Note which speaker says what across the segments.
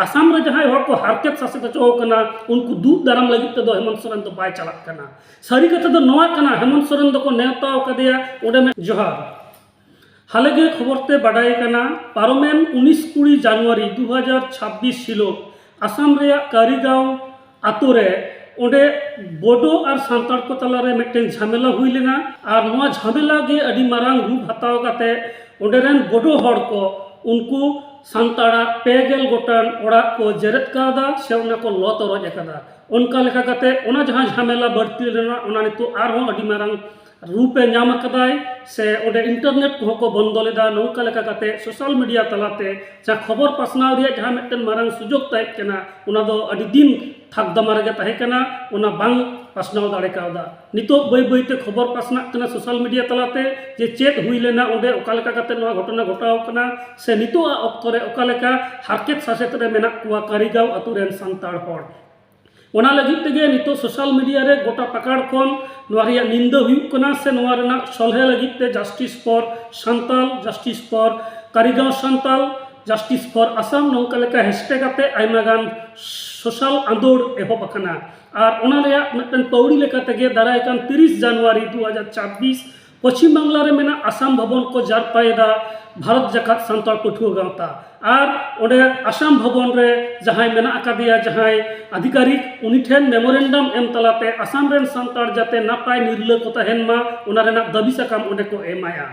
Speaker 1: आसाम रे जहां हर को हारकेत सासेत होचोकना उनको दूध दाराम लगित तो हेमंत सोरेन तो बाय चलाक कना सारी कथा तो नोआ कना हेमंत सोरेन दो को नेवता कदिया ओडे में जोहार हालेगे खबरते बाडाय कना पारोमेन 19-20 জানুয়ারি 2026 हिलो आसाम रे कारीगांव आतु रे ओडे बोडो और सांतार को तलारे मिट्टन झमेला हुई लेना और नोआ झमेला गे अडी मारांग रूप हताव काते ओडे रेन बोडो हड़ को उनको सांताड़ा पेगेल गोटान ओड़ा को जेरेत कादा से उन्हें को लो तोरज कादा उनका लेखा काते ओना जहां झमेला बढ़ती लेना ओना नितो आरो अडी मारांग रूपे नाम कदाय से ओडे इंटरनेट को बंद लेदा नौका लेखा काते सोशल मीडिया तलाते जहां खबर पासनाव रिया जहां मिट्टन मारांग सुजोग ताय कना ओना दो अडी दिन थाक दमार गे ताहे कना ओना बांग पासनाव दाड़े कादा नितो बई बईते खबर पासना कना सोशल मीडिया तलाते जे चेत हुई लेना ओडे ओका लेखा काते नोआ घटना घटाव कना से नितो ऑक्तो रे ओका लेखा हारकेत सासेत रे मेना कुआ कारीगांव आतु रेन सांताड़ हड़ ओना लगित तेगे नितो सोशल मीडिया रे गोटा पकड़ खन नोआ रिया निंदा हुई कना से नोआ रेना सलहे लगित ते justice for Santal justice for Karigaon Santal justice for Assam नौका लेका हैशटैग आते आयमा गान सोशल आंदोड़ एहब अकना और ओना रिया मिटन पौड़ी लेका तेगे दाराय कान 30 জানুয়ারি 2026 पश्चिम बांग्ला रे मेना आसाम भवन को जारपायदा भारत जाकात सांताल पठुआ गावता और ओडे आसाम भवन रे जहां मेना अकादिया जहां अधिकारिक उनी ठेन memorandum M तलाते Assam rain Santal जाते नापाय निर्ल को तहेन मा ओना रेना दाबी साकाम ओडे को एमाया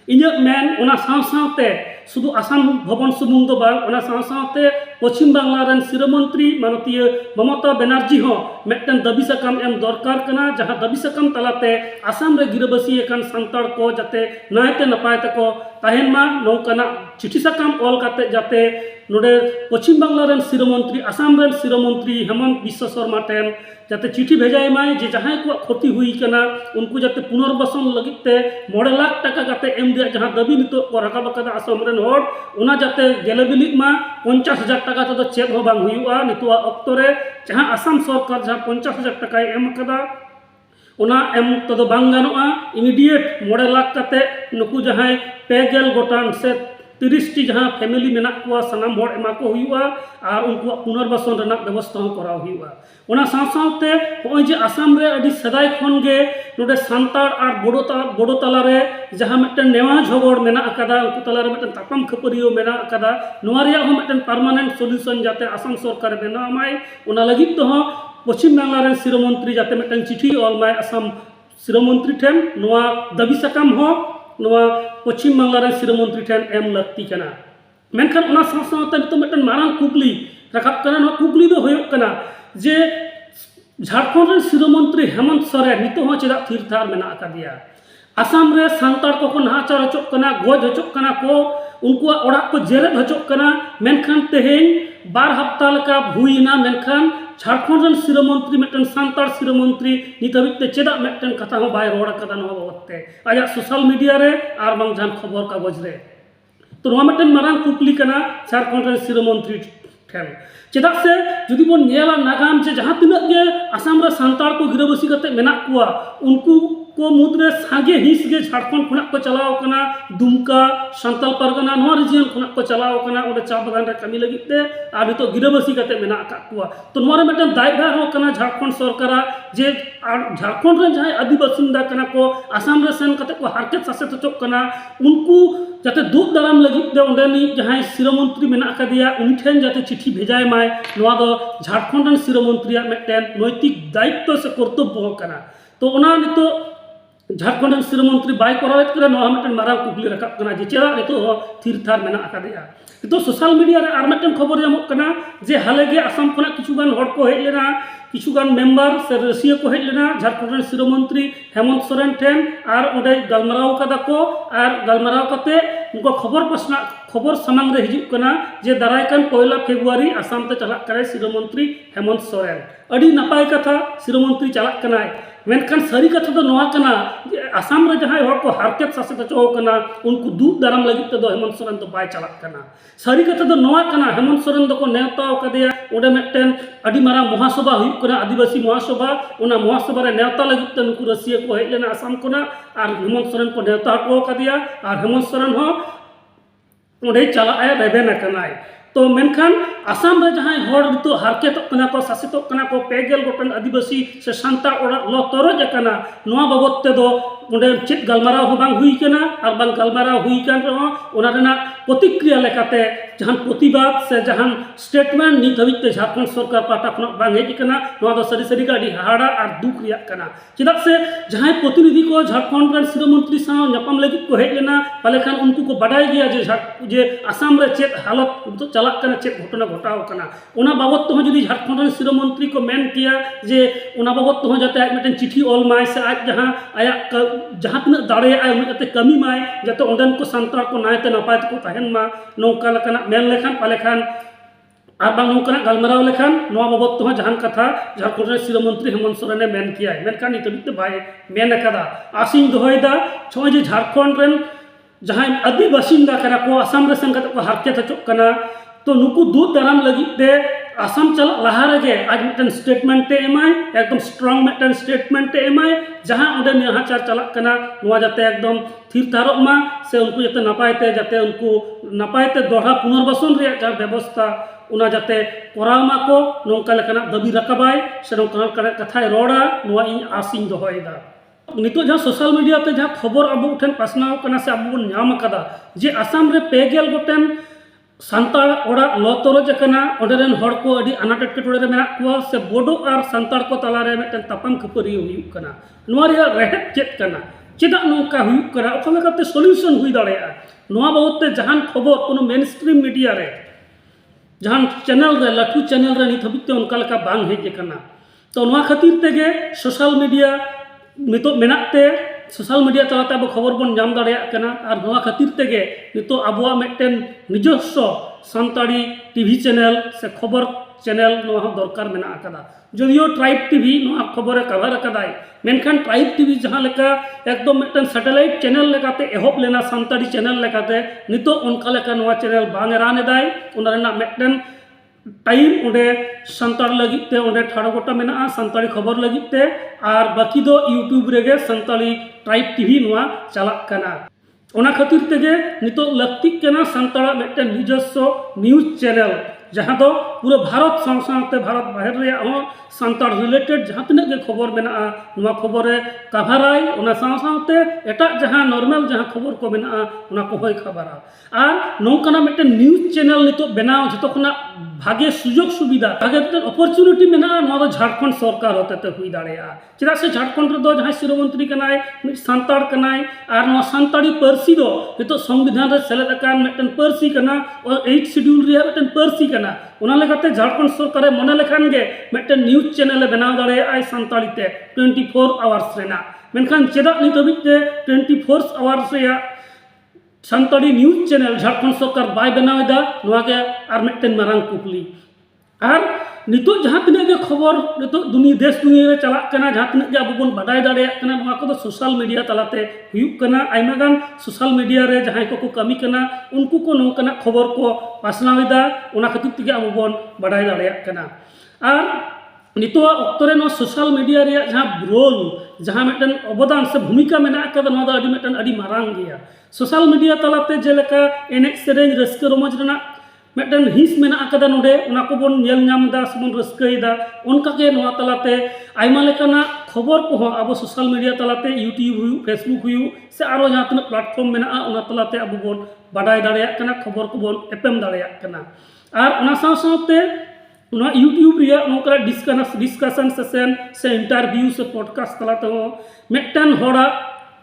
Speaker 1: इन्या मेन ओना सावसावते शुधु आसाम भवन सुमुंग दो बांग ओना सावसावते पश्चिम बांग्ला रेन सिरमंत्री मानतीय ममता बनर्जी हो मेटन दाबी साकाम एम दरकार कना जहां दाबी साकाम तलाते आसाम रे गिरबसी एकान सांताल को जाते नायते नपाय तको तहेन मा नौकाना चिठी साकाम ऑल काते जाते नोडे पश्चिम बांग्ला रेन सिरमंत्री आसाम रेन सिरमंत्री हेमंत बिश्व शर्मा टेन जाते चिठी भेजाय माय जे जहां को क्षति हुई कना उनको जाते पुनर्वसन लगिते 9 लाख टाका काते एम दिया जहां दाबी नितो को राकाब कदा आसाम रेन हड़ ओना जाते गेलेबिलिक मा 50,000 टाका तो चेक हो बांग हुआ नितो ऑक्तो रे जहां आसाम सरकार जहां 50,000 टाका एम कदा ओना एम तो बांग गानोआ इमीडिएट 9 लाख काते नुकु जहां पेगेल गोटान से 30 टी जहां फैमिली मेना को सनाम हड़ एमा को हुआ और उनको पुनर्वसन रेना व्यवस्था कराव हुआ ओना सावसावते होय जे आसाम रे अडी सदाय खन गे नोडे सांताड़ और बोडो तला रे जहां मिटन नेवा झगड़ मेना अकादा उनको तला रे मिटन तापम खपरियो मेना अकादा नोआ रिया हो मिटन परमानेंट सॉल्यूशन जाते आसाम सरकार बेना माय ओना लगित तो पश्चिम बांग्ला रे सिरमंत्री जाते मिटन चिठी ऑल माय आसाम सिरमंत्री ठेन नोआ दाबी साकाम हो नोआ पश्चिम बांग्ला रे सिरमंत्री ठेन एम लगती कना मेनखान ओना सावसावते नितो मिटन मारांग कुकली राखाब कना नो कुकली दो होयो कना जे झारखंड रे सिरमंत्री हेमंत सोरेन नितो हो चेदा थीर थार मेना अकादिया आसाम रे सांताड़ को नाचार हचोक कना गोज हचोक कना को उनको ओड़ा को जेरेद हचोक कना मेनखान तेहेन 2 हफ्ता लका हुईना मेनखान झारखंड रेन सिरमंत्री मिटन सांताड़ सिरमंत्री नित हबिते चेदा मिटन कथा हो बाय रोड़ कदा नो बाबते आजा सोशल मीडिया रे आर बांग जान खबर कागज रे तो नो मिटन मारांग कुकली कना झारखंड रेन सिरमंत्री ठेन चेदा से जुदी बोन नेला नागाम जे जहां तिना गे आसाम रे सांताड़ को गिरबसी कते मेना कुआ उनको को मुद्रे सागे हिस गे झारखंड खुना को चलाव कना दुमका सांताल परगना नो रीजन खुना को चलाव कना ओडे चा बागान रे कमी लगिते आ नितो गिरबसी कते मेना का कुआ तो नोरे मिटन दायभार हो कना झारखंड सरकार जे झारखंड रे जहां आदिवासिंदा कना को आसाम रे सेन कते को हारकेत सासेत चोक कना उनको जाते दूध दाराम लगित दे ओंडेनी जहां सिरमंत्री मेना कदिया उनी ठेन जाते चिठी भेजाय माय नोआ दो झारखंड रेन सिरमंत्री मेटन नैतिक दायित्व से कर्तव्य कना तो ओना नितो झारखंड रेन सिरमंत्री बाय करावेत करे नोआ मिटन मारांग कुकली राकाब कना जे चेदा नितो थीर थार मेना अकादिया तो सोशल मीडिया रे आर मिटन खबर जामक कना जे हालेगे आसाम खना किछुगान हड़ को हेज लेना किछुगान मेम्बर से रसिया को हेज लेना झारखंड रेन सिरमंत्री हेमंत सोरेन ठेन और ओडे गलमाराव कदा को और गलमाराव कते उनको खबर सामांग रे हिजुक कना जे दाराय कान 1 फेब्रुआरी आसाम ते चलाक करे सिरमंत्री हेमंत सोरेन अडी नापाय कथा सिरमंत्री चलाक कनाय मेनखान सारी कथा तो नोआ कना आसाम रे जहां हड़ को हारकेत सासेत चो कना उनको दूध दाराम लगित तो हेमंत सोरेन तो बाय चलाक कना सारी कथा तो नोआ कना हेमंत सोरेन दो को नेवता कदिया ओडे मेटन अडी मारा महासभा हुई कना आदिवासी महासभा ओना महासभा रे नेवता लगित तो नुकु रसिया को हेज लेना आसाम कोना और हेमंत सोरेन को नेवता हटो कदिया और हेमंत सोरेन हो ओडे चला रेबेना कनाय तो मेनखान आसाम रे जहां हर नितो हारकेतोग कना को शासितोग कना को 2 गोटेन आदिवासी से सान्ताड़ ओड़ा लो तोरज अकना नोआ बाबद ते दो ओंडे चेत गलमाराव हो बांग हुई कना आर बांग गलमाराव हुई कान रहो ओना रेना प्रतिक्रिया लेकाते जहां प्रतिबाद से जहां स्टेटमेंट नित हबिते झारखंड सरकार पाटा खन बांग हेज कना नोआ दो सरी सरी गाडी हाड़ा आर दुख रिया कना चेदा से जहां प्रतिनिधि को झारखंड रन सिरो मंत्री साव नपाम लगी को हेज लेना पाले खान उनको को बाडाय गया जे आसाम रे चेत हालत तो चला कना चेत घटना घटाव कना ओना बाबद तो जुदी झारखंड रन सिरो मंत्री को मेन किया जे ओना बाबद तो जाते आज मिटन चिठी ऑल माय से आज जहां आया जहां तना दाड़े आय उन जाते कमी माय जाते ओंडन को संतार को नायते नपाय को तहन मा नौका लकना मेन लेखान पाले खान आर बांग नौका गलमाराव लेखान नोआ बाबद तो जहां कथा झारखंड रन सिरो मंत्री हेमंत सोरेने मेन किया मेनखान नितबिते बाय मेन कदा आसिन दोहयदा छय जे झारखंड रन जहां आदिवासिंदा कना को आसाम रे सेन कते को हारकेत हचोक कना तो नुकु दूध दाराम लगिते आसाम चल लहा रगे आज मिटन स्टेटमेंट एमाय एकदम स्ट्रॉन्ग मिटन स्टेटमेंट एमाय जहां ओंडे निहाचार चलक कना नोआ जाते एकदम थिर थारोक मा से उनको जाते नपायते जाते उनको नपायते दोहरा पुनर्वासन रे जा व्यवस्था उना जाते कोराव माको नोंका लेकना दाबी रकाबाय से नोंका कथाय रोड़ा नोआ इन आसिन दोहयदा नितो जहाँ सोशल मीडिया ते जहाँ खबर अब ठेन पासनाव कना से अब बन नाम कदा जे आसाम रे 2 गोटेन सान्ताड़ ओड़ा लो तोरज कना ओंडेरेन हड़ को अडी अनाट एटकेटोड़े रे मेना कुआ से बोडो और सान्ताड़ को तलारे मिटन तपम खपरी हुई कना नोआ रे रेहेट चेत कना चेदा नोंका हुई कना ओखा लेकाते सॉल्यूशन हुई दाड़ेया नोआ बाबत ते जहान खबर कोनो मेनस्ट्रीम मीडिया रे जहान चैनल रे लाठू चैनल रे नित हबिते उनका लेका बांग हेज कना तो नोआ खातिर तेगे सोशल मीडिया नितो मेनाते सोशल मीडिया तलाते अब खबर बन जाम दाड़ेया कना आर नोआ खातिर तेगे नितो अबुआ मिटन निजस्व सान्ताड़ी टीवी चैनल से खबर चैनल नोआ दरकार मेना कदा जदियो ट्राइब टीवी नोआ खबर कवर कदाय मेनखान ट्राइब टीवी जहां लेका एकदम मिटन सैटेलाइट चैनल लेकाते एहब लेना सान्ताड़ी चैनल लेकाते नितो उनका लेका नोआ चैनल बांग रानेदाय उना रेना मिटन टाइम ओंडे सान्ताड़ लगिते ओंडे 18 गोटा मेना सान्ताड़ी खबर लगिते आर बाकी दो यूट्यूब रेगे सान्ताड़ी ट्राइब टीवी नोआ चलाक कना ओना खातिर तेगे नितो लक्ति कना सान्ताड़ा मिटन निजस्व न्यूज चैनल जहां दो पूरा भारत साथ भारत बाहर रे सान्ताड़ रिलेटेड जहां तने के खबर मेना नोआ खबर कभाराय ओना साथ एटा जहां नॉर्मल जहां खबर को मेना ओना को होय खबरा आर नोंकाना मिटन न्यूज चैनल नितो बनाव जतो खना भागे सुजोग सुविधा भागे मिटन अपॉर्चुनिटी मेना नोआ दो झारखंड सरकार होते हुई दाड़ेया चेदा से झारखंड रे दो जहां सिरो मंत्री कनाय मिट सान्ताड़ कनाय आर नोआ सान्ताड़ी पारसी दो नितो संविधान रे सेलेद अकान मिटन पारसी कना और 8 शेड्यूल रे मिटन पारसी कना ओना लेकाते झारखंड सरकार मने लेखान गे मिटन न्यूज चैनल बनाव दाड़ेया सान्ताड़ी ते 24 आवर्स रेना मेनखान चेदा नित हबिते 24 आवर्स रे सान्ताड़ी न्यूज चैनल झारखंड सरकार बाय बनावेदा नोआ के आर मिटन मारांग कुकली आर नितो जहां तिने के खबर नितो दुनिया देश दुनिया रे चलाक कना जहां तिने के अब बन बाडाय दाड़ेया कना नोआ को सोशल मीडिया तलाते हुयुक कना आइमा गान सोशल मीडिया रे जहां को कमी कना उनको को नोंकना खबर को पासनावेदा ओना खातिर तिगे अब बन बाडाय दाड़ेया कना आर नितो अक्तरे नो सोशल मीडिया रे जहां रोल जहां मिटन अवदान से भूमिका मेना कदा नोआ अडी मिटन अडी मारांग गया सोशल मीडिया तलाते जेलेका एनेक सेरेंज रस्क रोमज रेना मिटन हिस मेना कदा नोडे ओना को बन नेल नामदा सबन रस्कयदा उनका के नोआ तलाते आइमा लेकाना खबर को अब सोशल मीडिया तलाते यूट्यूब हुई फेसबुक हुई से आरो जहां तना प्लेटफॉर्म मेना ओना तलाते अब बन बाडाय दाड़ेया कना खबर को बन एपएम दाड़ेया कना आर ओना साथे उना यूट्यूब रिया नोकरा डिस्कशन सेशन से इंटरव्यू से पॉडकास्ट तलाते हो मिटन होड़ा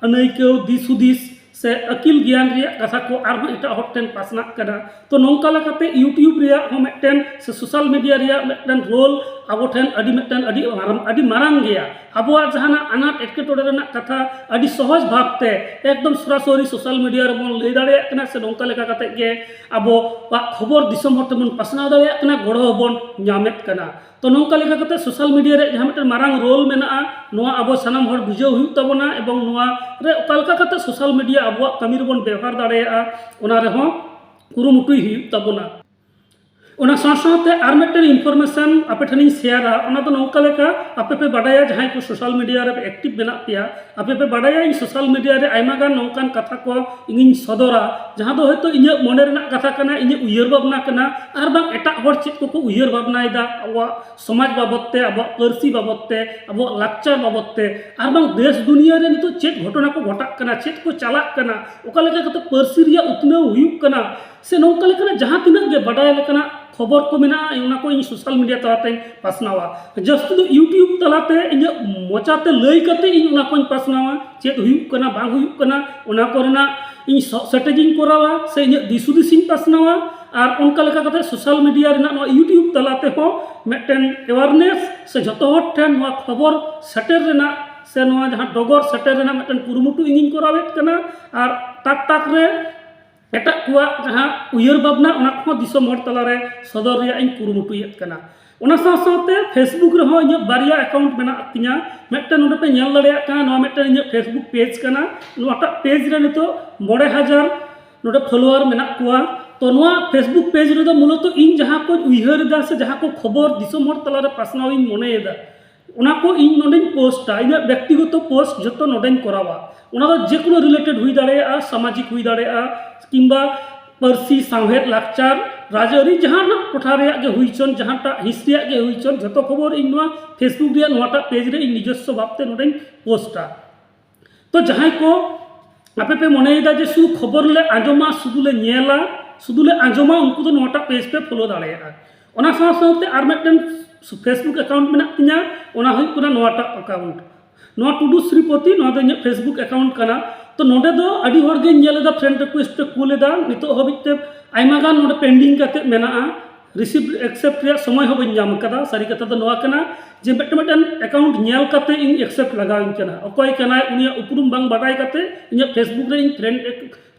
Speaker 1: अनैक्य दिसुदिस से अकिल ज्ञान रिया कथा को आर एटा हर ठेन पासना कना तो नोंका लेकाते यूट्यूब रिया हो मिटन से सोशल मीडिया रिया मिटन रोल अब ठेन अडी मिटन अडी मारांग गया अबुआ जहाना अनाट एटकेटोड़े रेना कथा अडी सहज भावते एकदम सरासरी सोशल मीडिया रे बन लई दाड़ेया कना से नोंका लेका काते गे अब खबर दिसम हर तेमन पासना दाड़ेया कना गड़ो बन ᱧᱟᱢᱮᱫ कना तो नोंका लेका काते सोशल मीडिया रे जहां मिटन मारांग रोल मेना नोआ अब सानाम हर बुझाव हुई तबना एवं नोआ रे ओकालका काते सोशल मीडिया अब कमी रे बन व्यवहार दाड़ेया ओना रे हो कुरुमुटुई हुई तबना ᱚᱱᱟ ᱥᱟᱶ-ᱥᱟᱶᱛᱮ ᱟᱨ ᱢᱤᱫᱴᱮᱱ ᱤᱱᱯᱷᱚᱨᱢᱮᱥᱚᱱ ᱟᱯᱮ ᱴᱷᱮᱱᱤᱧ ᱥᱮᱭᱟᱨᱟ, ᱚᱱᱟ ᱫᱚ ᱱᱚᱝᱠᱟ ᱞᱮᱠᱟ ᱟᱯᱮ ᱯᱮ ᱵᱟᱰᱟᱭᱟ ᱡᱟᱦᱟᱸᱭ ᱠᱚ ᱥᱳᱥᱟᱞ ᱢᱤᱰᱤᱭᱟ ᱨᱮ ᱮᱠᱴᱤᱵᱷ ᱢᱮᱱᱟᱜ ᱯᱮᱭᱟ, ᱟᱯᱮ ᱯᱮ ᱵᱟᱰᱟᱭᱟ ᱤᱧ ᱥᱳᱥᱟᱞ ᱢᱤᱰᱤᱭᱟ ᱨᱮ ᱟᱭᱢᱟ ᱜᱟᱱ ᱱᱚᱝᱠᱟᱱ ᱠᱟᱛᱷᱟ ᱠᱚ ᱤᱧᱤᱧ ᱥᱚᱫᱚᱨᱟ ᱡᱟᱦᱟᱸ ᱫᱚ ᱦᱚᱭᱛᱳ ᱤᱧᱟᱹᱜ ᱢᱚᱱᱮ ᱨᱮᱱᱟᱜ ᱠᱟᱛᱷᱟ ᱠᱟᱱᱟ, ᱤᱧᱟᱹᱜ ᱩᱭᱦᱟᱹᱨ ᱵᱷᱟᱵᱽᱱᱟ ᱠᱟᱱᱟ, ᱟᱨ ᱵᱟᱝ ᱮᱴᱟᱜ ᱦᱚᱲ ᱪᱮᱫ ᱠᱚᱠᱚ ᱩᱭᱦᱟᱹᱨ ᱵᱷᱟᱵᱽᱱᱟᱭᱮᱫᱟ ᱟᱵᱚᱣᱟᱜ ᱥᱚᱢᱟᱡᱽ ᱵᱟᱵᱚᱫ ᱛᱮ, ᱟᱵᱚᱣᱟᱜ ᱯᱟᱹᱨᱥᱤ ᱵᱟᱵᱚᱫ ᱛᱮ, ᱟᱵᱚᱣᱟᱜ ᱞᱟᱠᱪᱟᱨ ᱵᱟᱵᱚᱫ ᱛᱮ, ᱟᱨ ᱵᱟᱝ ᱫᱮᱥ ᱫᱩᱱᱤᱭᱟᱹ ᱨᱮ ᱱᱤᱛᱚᱜ ᱪᱮᱫ ᱜᱷᱚᱴᱚᱱᱟ ᱠᱚ ᱜᱷᱚᱴᱟᱜ ᱠᱟᱱᱟ, ᱪᱮᱫ ᱠᱚ ᱪᱟᱞᱟᱜ ᱠᱟᱱᱟ, ᱚᱠᱟ ᱞᱮᱠᱟ ᱠᱟᱛᱮ ᱯᱟᱹᱨᱥᱤ ᱨᱮᱭᱟᱜ ᱩᱛᱱᱟᱹᱣ ᱦᱩᱭᱩᱜ ᱠᱟᱱᱟ, ᱥᱮ ᱱᱚᱝᱠᱟ ᱞᱮᱠᱟᱱᱟᱜ ᱡᱟᱦᱟᱸ ᱛᱤᱱᱟᱹᱜ ᱜᱮ ᱵᱟᱰᱟᱭ ᱞᱮᱠᱟᱱᱟᱜ ᱠᱷᱚᱵᱚᱨ ko menaᱜᱼᱟ, ᱚᱱᱟ ko ᱤᱧ ᱥᱳᱥᱟᱞ ᱢᱤᱰᱤᱭᱟ ᱛᱟᱞᱟᱛᱮᱧ ᱯᱟᱥᱱᱟᱣᱟ। ᱡᱟᱹᱥᱛᱤ ᱫᱚ ᱤᱭᱩᱴᱤᱭᱩᱵᱽ ᱛᱟᱞᱟᱛᱮ ᱤᱧᱟᱹᱜ ᱢᱚᱪᱟᱛᱮ ᱞᱟᱹᱭ ᱠᱟᱛᱮ ᱤᱧ ᱚᱱᱟ ᱠᱚᱧ ᱯᱟᱥᱱᱟᱣᱟ, ᱪᱮᱫ ᱦᱩᱭᱩᱜ ᱠᱟᱱᱟ ᱵᱟᱝ ᱦᱩᱭᱩᱜ ᱠᱟᱱᱟ ᱚᱱᱟ ᱠᱚᱨᱮᱱᱟᱜ ᱤᱧ ᱥᱚᱴᱮᱡᱤᱧ ᱠᱚᱨᱟᱣᱟ, ᱥᱮ ᱤᱧᱟᱹᱜ ᱫᱤᱥᱼᱦᱩᱫᱤᱥᱤᱧ ᱯᱟᱥᱱᱟᱣᱟ। ᱟᱨ ᱚᱱᱠᱟ ᱞᱮᱠᱟ ᱠᱟᱛᱮ ᱥᱳᱥᱟᱞ ᱢᱤᱰᱤᱭᱟ ᱨᱮᱱᱟᱜ ᱱᱚᱣᱟ ᱤᱭᱩᱴᱤᱭᱩᱵᱽ ᱛᱟᱞᱟ ᱛᱮᱦᱚᱸ ᱢᱤᱫᱴᱮᱱ ᱮᱣᱟᱨᱱᱮᱥ ᱥᱮ ᱡᱷᱚᱛᱚ ᱦᱚᱲ ᱴᱷᱮᱱ ᱱᱚᱣᱟ ᱠᱷᱚᱵᱚᱨ ᱥᱮᱴᱮᱨ ᱨᱮᱱᱟᱜ ᱥᱮ ᱱᱚᱣᱟ ᱡᱟᱦᱟᱸ ᱰᱚᱜᱚᱨ ᱥᱮᱴᱮᱨ ᱨᱮᱱᱟᱜ ᱢᱤᱫᱴᱮᱱ ᱠᱩᱨᱩᱢᱩᱴᱩ ᱤᱧᱤᱧ ᱠᱚᱨᱟᱣᱮᱫ ᱠᱟᱱᱟ। ᱟᱨ ᱴᱟᱠ ᱴᱟᱠ ᱨᱮ ᱮᱴᱟᱜ ᱠᱚᱣᱟᱜ ᱡᱟᱦᱟᱸ ᱩᱭᱦᱟᱹᱨ ᱵᱷᱟᱵᱽᱱᱟ ᱚᱱᱟ ᱠᱚᱦᱚᱸ ᱫᱤᱥᱚᱢ ᱦᱚᱲ ᱛᱟᱞᱟᱨᱮ ᱥᱚᱫᱚᱨ ᱨᱮᱭᱟᱜ ᱤᱧ ᱠᱩᱨᱩᱢᱩᱴᱩᱭᱮᱫ ᱠᱟᱱᱟ। ᱚᱱᱟ ᱥᱟᱶ-ᱥᱟᱶᱛᱮ ᱯᱷᱮᱥᱵᱩᱠ ᱨᱮᱦᱚᱸ ᱤᱧᱟᱹᱜ ᱵᱟᱨᱭᱟ ᱮᱠᱟᱣᱩᱱᱴ ᱢᱮᱱᱟᱜ ᱛᱤᱧᱟ। ᱢᱤᱫᱴᱮᱱ ᱱᱚᱰᱮ ᱯᱮ ᱧᱮᱞ ᱫᱟᱲᱮᱭᱟᱜ ᱠᱟᱱᱟ, ᱱᱚᱣᱟ ᱢᱤᱫᱴᱮᱱ ᱤᱧᱟᱹᱜ ᱯᱷᱮᱥᱵᱩᱠ ᱯᱮᱡᱽ ᱠᱟᱱᱟ। ᱱᱚᱣᱟᱴᱟᱜ ᱯᱮᱡᱽ ᱨᱮ ᱱᱤᱛᱚᱜ 9000 ᱱᱚᱰᱮ ᱯᱷᱚᱞᱳᱣᱟᱨ ᱢᱮᱱᱟᱜ ᱠᱚᱣᱟ। ᱛᱚ ᱱᱚᱣᱟ ᱯᱷᱮᱥᱵᱩक ᱯᱮᱡᱽ ᱨᱮᱫᱚ ᱢᱩᱞᱚᱛᱚ ᱤᱧ ᱡᱟᱦᱟᱸ ᱠᱚᱧ ᱩᱭᱦᱟᱹᱨᱮᱫᱟ ᱥᱮ ᱡᱟᱦᱟᱸ ᱠᱚ ᱠᱷᱚᱵᱚᱨ ᱫᱤᱥᱚᱢ ᱦᱚᱲ ᱛᱟᱞᱟᱨᱮ ᱯᱟᱥᱱᱟᱣ ᱤᱧ ᱢᱚᱱᱮᱭᱮᱫᱟ, ᱚᱱᱟ ko ᱤᱧ ᱱᱚᱰᱮᱧ ᱯᱳᱥᱴᱟ। ᱤᱧᱟᱹᱜ ᱵᱮᱠᱛᱤᱜᱚᱛᱚ ᱯᱳᱥᱴ ᱡᱷᱚᱛᱚ ᱱᱚᱰᱮᱧ ᱠᱚᱨᱟᱣᱟ। ᱚᱱᱟ ᱫᱚ ᱡᱮ ᱠᱳᱱᱳ রিলেটেড ᱦᱩᱭ ᱫᱟᱲᱮᱭᱟᱜᱼᱟ, সামাজিক হুই দাঁড়ায় কিংবা পার্সি সাংহেদ লাকচার রাজআরি জাহানাᱜ ᱴᱚᱴᱷᱟ ᱨᱮᱭᱟᱜ ᱜᱮ ᱦᱩᱭᱪᱚᱱ, ᱡᱟᱦᱟᱸᱴᱟᱜ ᱦᱤᱸᱥ ᱨᱮᱭᱟᱜ ᱜᱮ ᱦᱩᱭᱪᱚᱱ, ᱡᱷᱚᱛᱚ ᱠᱷᱚᱵᱚᱨ ᱤᱧ ᱱᱚᱣᱟ ᱯᱷᱮᱥᱵᱩक ᱨᱮᱭᱟᱜ ᱱᱚᱣᱟᱴᱟᱜ ᱯᱮᱡᱽ ᱨᱮ ᱤᱧ ᱱᱤᱡস্ব ᱵᱷᱟᱵᱛᱮ ᱱᱚᱰᱮᱧ ᱯᱳᱥᱴᱟ। তো ᱡᱟᱦᱟᱸᱭ ᱠᱚ ᱟᱯᱮ ᱯᱮ ᱢᱚᱱᱮᱭᱮᱫᱟ ᱡᱮ শুধু খবর লে আঁজᱚᱢᱟ, শুধু লে ᱧᱮᱞᱟ, শুধু লে আঁজᱚমা, উनको ᱫᱚ ᱱᱚᱣᱟᱴᱟᱜ ᱯᱮᱡᱽ ᱯᱮ ᱯᱷᱚᱞᱳ ᱫᱟᱲᱮᱭᱟᱜᱼᱟ। ᱚᱱᱟ ᱥᱟᱶ-ᱥᱟᱶᱛᱮ ᱟᱨ ᱢᱤᱫᱴᱮᱱ ᱯᱷᱮᱥᱵᱩक ᱮᱠᱟᱣᱩᱱᱴ ᱢᱮᱱᱟᱜ ᱛᱤᱧᱟ, ᱚᱱᱟ ᱦᱩᱭᱩᱜ ᱠᱟᱱᱟ ᱱᱚᱣᱟᱴᱟᱜ ᱮᱠᱟᱣᱩᱱᱴ। ᱱᱚᱣᱟ টুডু শ্রীপতি, ᱱᱚᱣᱟ ᱫᱚ ᱤᱧᱟᱹᱜ ᱯᱷᱮᱥᱵᱩक ᱮᱠᱟᱣᱩᱱᱴ ᱠᱟᱱᱟ। ᱛᱚ ᱱᱚᱰᱮ ᱫᱚ ᱟᱹᱰᱤ ᱦᱚᱲᱜᱮᱧ ᱧᱮᱞᱮᱫᱟ ᱯᱷᱨᱮন্ড রিকোয়েস্ট ᱯᱮ ᱠᱩᱞᱮᱫᱟ, ᱱᱤᱛᱚᱜ ᱦᱟᱹᱵᱤᱡ ᱛᱮ ᱟᱭᱢᱟ ᱜᱟᱱ ᱱᱚᱰᱮ ᱯᱮন্ডিং ᱠᱟᱛᱮ ᱢᱮᱱᱟᱜᱼᱟ। রিসিভ একসেপ্ট ᱨᱮᱭᱟᱜ ᱥᱚᱢᱚᱭ ᱦᱚᱸ ᱵᱟᱹᱧ ᱧᱟᱢ ᱟᱠᱟᱫᱟ। ᱥᱟᱹᱨᱤ ᱠᱟᱛᱷᱟ ᱫᱚ ᱱᱚᱣᱟ ᱠᱟᱱᱟ ᱡᱮ ᱢᱤᱫᱴᱮᱱ ᱮᱠᱟᱣᱩᱱᱴ ᱧᱮᱞ ᱠᱟᱛᱮ ᱤᱧ ᱮᱠᱥᱮᱯᱴ ᱞᱟᱜᱟᱣᱤᱧ ᱠᱟᱱᱟ। ᱚᱠᱚᱭ ᱠᱟᱱᱟᱭ ᱩᱱᱤᱭᱟᱜ ᱩᱯᱨᱩᱢ ᱵᱟᱝ ᱵᱟᱰᱟᱭ ᱠᱟᱛᱮ ᱤᱧᱟᱹᱜ ᱯᱷᱮᱥᱵᱩक ᱨᱮ ᱤᱧ ᱯᱷᱨᱮন্ড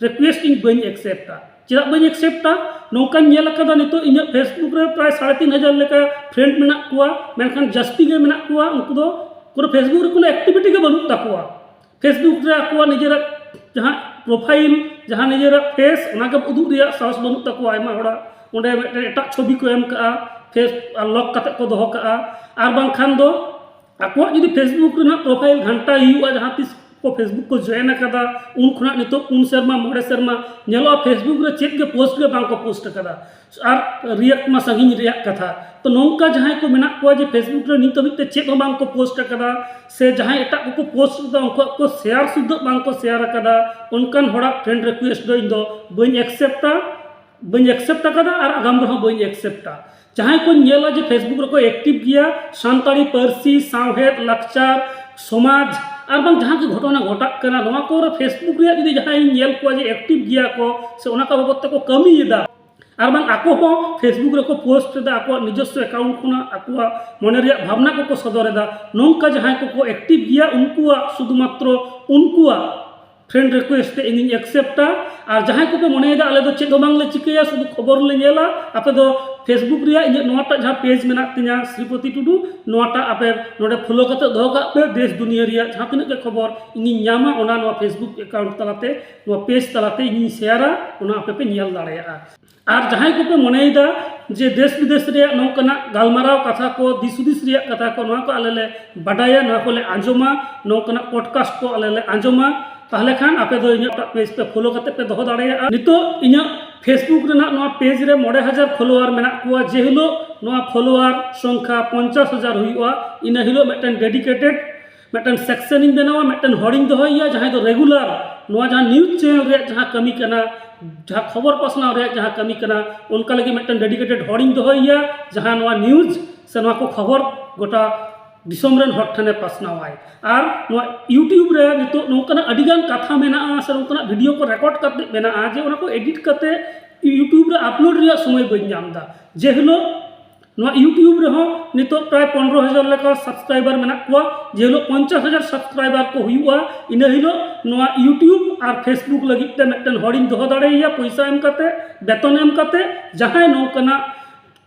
Speaker 1: রিকোয়েস্ট ᱤᱧ ᱵᱟᱹᱧ ᱮᱠᱥᱮপ্ᱴᱟ। ᱪᱮᱫᱟᱜ ᱵᱟᱹᱧ ᱮᱠᱥᱮপ্ᱴᱟ? ᱱᱚᱝᱠᱟᱧ ᱧᱮᱞ ᱟᱠᱟᱫᱟ ᱱᱤᱛᱚᱜ ᱤᱧᱟᱹᱜ ᱯᱷᱮᱥᱵᱩक ᱨᱮ ᱯᱨᱟᱭ 3500 ᱞᱮᱠᱟ ᱯᱷᱨᱮন্ড ᱢᱮᱱᱟᱜ ᱠᱚᱣᱟ, ᱢᱮᱱᱠᱷᱟᱱ ᱡᱟᱹᱥᱛᱤ ᱜᱮ ᱢᱮᱱᱟᱜ ᱠᱚᱣᱟ ᱩᱱᱠᱩ ᱫᱚ কোনো ফেসবুক রে কোনো অ্যাক্টিভিটি গে বানুক তাকুয়া। ফেসবুক রে আকুয়া নিজেরা যাহা প্রোফাইল, যাহা নিজেরা ফেস ওনাকে উদুগ রিয়া সাহস বানুক তাকুয়া। আয়মা হড়া ওঁডে এটাক ছবি ko em ka'a, face lock কাতে ko doho ka'a। আর বাংখান দো আকুয়া যদি ফেসবুক রেনাᱜ প্রোফাইল ঘান্টা ᱦᱩᱭᱩᱜᱼᱟ, ᱡᱟᱦᱟᱸ ᱛᱤᱥ को फेसबुक को जॉइन अकादा उन खुना नितो 3 सेरमा 9 सेरमा नेलो फेसबुक रे चेक के पोस्ट के बांग को पोस्ट अकादा और रिएक्ट मा संगिन रिएक्ट कथा। तो नौका जहां को मेना को जे फेसबुक रे नितो बिते चेक बांग को पोस्ट अकादा, से जहां एटा को पोस्ट दा उनको को शेयर सुद्धा बांग को शेयर अकादा। उनकान होड़ा फ्रेंड रिक्वेस्ट दो इन दो बइन एक्सेप्ट अकादा और आगाम रहो बइन एक्सेप्टा। जहां को नेला जे फेसबुक रे को एक्टिव गया सानताड़ी पारसी सावहेद लाकचार समाज और बांग जहाँ की घटना घटा करना नवा को फेसबुक रे जुदी जहाँ नेल को जे एक्टिव गया को से ओना का बाबत को कमीदा और बांग आको हो फेसबुक रे को पोस्ट दा आको निजस्व अकाउंट खुना आको मने रे भावना को सदरेदा। नौका जहाँ को एक्टिव गया उनको शुधुमात्र उनको फ्रेंड रिक्वेस्ट इन एक्सेप्टा। और जहाँ को पे मनेदा आले दो चेक बांग ले चिकया शुधु खबर ले नेला आपे दो फेसबुक रे इन नोटा जहाँ पेज मेना तिना श्रीपति टुडू नोटा आपे नोडे फॉलो करते दो का पे देश दुनिया रे जहाँ तिना के खबर इन ᱧᱟᱢᱟ ओना नो फेसबुक अकाउंट तलाते नो पेज तलाते इन शेयरा ओना आपे पे नेल दाड़ेया। और जहाँ को पे मनेदा जे देश विदेश रे नौकना गालमाराव कथा को दिसुदिस रे कथा को नोआ को आले ले बाडाया नोआ को ले आंजोमा नौकना पॉडकास्ट को आले ले आंजोमा। ताहले खान आपे दो इना पेज पे फॉलो करते पे दोहो दाड़ेया। नितो इना फेसबुक रेना नोआ पेज रे 9000 फॉलोअर मेना कुआ। जे हिलो नोआ फॉलोअर संख्या 50000 हुईआ इना हिलो मेटन डेडिकेटेड मेटन सेक्शन इन बनावा मेटन होर्डिंग दोहइया जहां दो रेगुलर नोआ जहां न्यूज चैनल रे जहां कमी कना जहां खबर पासनाव रे जहां कमी कना उनका लगी मेटन डेडिकेटेड होर्डिंग दोहइया जहां नोआ न्यूज से नोआ को खबर गोटा दिसम रेन हर ठने पासनावाय। और नोआ यूट्यूब रे नितो नोकना अडिगान कथा मेना से नोकना वीडियो को रिकॉर्ड करते मेना जे ओना को एडिट करते यूट्यूब रे अपलोड रिया समय बइन जामदा। जे हिलो नोआ यूट्यूब रे हो नितो प्राय 15000 लेका सब्सक्राइबर मेना को। जे हिलो 50000 सब्सक्राइबर को हुआ इना हिलो नोआ यूट्यूब और फेसबुक लगिते मेटन होर्डिंग दोहो दाड़ेया पैसा एम करते बेतन एम करते जहां नोकना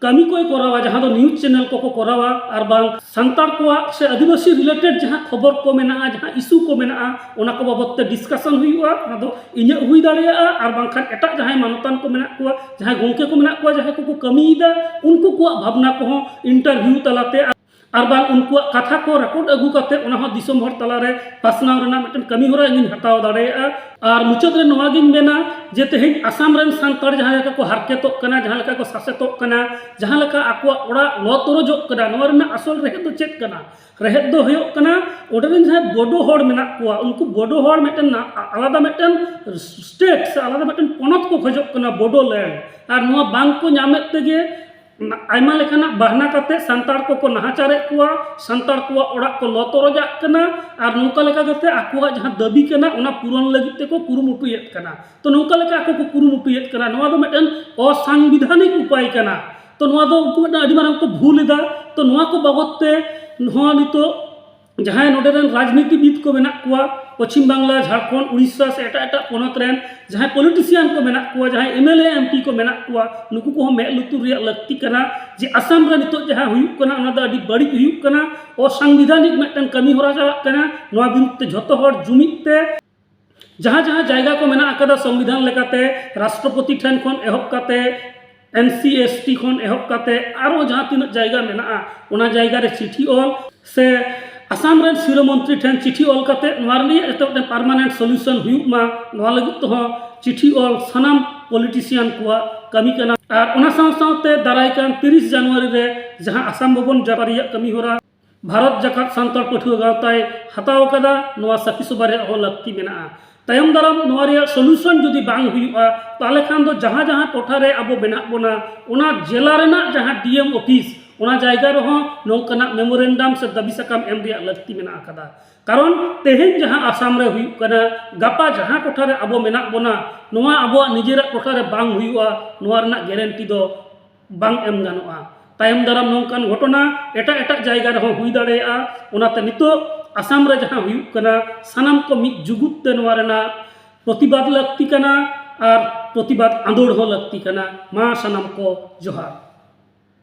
Speaker 1: कमी को करावा जहाँ न्यूज चैनल को करावा और बांग सांतार को से आदिवासी रिलेटेड जहाँ खबर को मेना जहाँ इशू को मेना ओना को बाबत ते डिस्कशन हुआ ना दो इन्हें हुई दाड़िया और बांखान एटा जहाँ मानतान को मेना को जहाँ गोंके को मेना को जहाँ को कमीदा उनको को भावना को इंटरव्यू तलाते और बांग उनको कथा को रेकॉर्ड अगू करते दिसम हर तलारे पासनाव रेना मिटन कमी होरा इन हताव दाड़ेया और मुचाद रे नोवा गिन मेना जे तेहें आसाम रेन सांतार जहाँ लेका को हारकेतोग कना जहाँ लेका को सासेतोग कना जहाँ लेका आको ओड़ा लो तोरजोग कना नोवा रेना असल रेहेद दो चेक कना रेहेद दो होयोग कना ओडे रेन जहाँ बडो हड़ मेना कोआ उनको बडो हड़ मिटन आलादा मिटन स्टेट से आलादा मिटन पोनत को खोजोग कना बडो लैंड और नोवा बांग को ᱧᱟᱢᱮᱫ तेगे आयमा लेखाना बहाना करते सांतार को नाहाचारे कुआ सांतार को ओड़ा को लतरजा कना और नौका लेका करते आकुआ जहाँ दाबी कना ओना पूरण लगित ते को कुरुमुटुयेत कना तो नौका लेका आको को कुरुमुटुयेत कना नोवा दो मिटन असंविधानिक उपाय कना तो नोवा दो उनको मिटन आदि मारांग को भूल एदा तो नोवा को बाबत ते नोवा नितो जहाँ नोडे रेन राजनीतिविद को मेना कुआ पश्चिम बांग्ला झारखंड उड़ीसा से एटा एटा पोनत रेन जहाँ पॉलिटिशियन को मेना कुआ जहाँ एमएलए एमपी को मेना कुआ नुकु को मे लुतुर रे लक्ति कना जे असम रे नितो जहाँ हुयुक कना ओना दा अडी बड़ी हुयुक कना असंविधानिक मिटन कमी होरा चालाक कना नोवा बिरुद्ध ते झतो हर जुमिद ते जहाँ जहाँ जायगा को मेना आकादा संविधान लेकाते राष्ट्रपति ठेन खन एहब काते NC ST खन एहब काते आरो जहाँ तीन जायगा मेना ओना जायगा रे चिठी ऑल से आसाम रेन सिरो मंत्री ठेन चिठी ऑल काते नोवा पार्मानेंट सॉल्यूशन हुयुक मा नोवा लगित तो चिठी ऑल सनाम पॉलिटिशियन को कमी कना और ओना साथे दाराय कान 30 जनवरी रे जहाँ आसाम भवन जापारिया कमी होरा भारत जाकात सांतार पठुआ गावताय हताव कदा नोवा साखी सभा रे हो लक्ति मेना तायम दाराम नोवा रे सॉल्यूशन जुदी बांग हुयुआ ताले खान दो जहाँ जहाँ टोठा रे अबो बेना बोना ओना जिला रेना जहाँ DM ऑफिस ओना जायगा रहो नौकना मेमोरेंडम से दाबी सकाम एम रिया लक्ति मेना आकादा कारण तेहें जहाँ आसाम रे हुयुक कना गापा जहाँ टोठा रे अबो मेना बोना नोवा अबो निजेरा टोठा रे बांग हुयुआ नोवा रेना गारंटी दो बांग एम गानोआ तायम दाराम नौकान घटना एटा एटा जायगा रहो हुई दाड़ेया ओनाते नितो आसाम रे जहाँ हुयुक कना सानाम को मिद जुगुत ते नोवा रेना प्रतिबाद लक्ति कना और प्रतिबाद आंदोलन हो लक्ति कना मा सानाम को जोहार।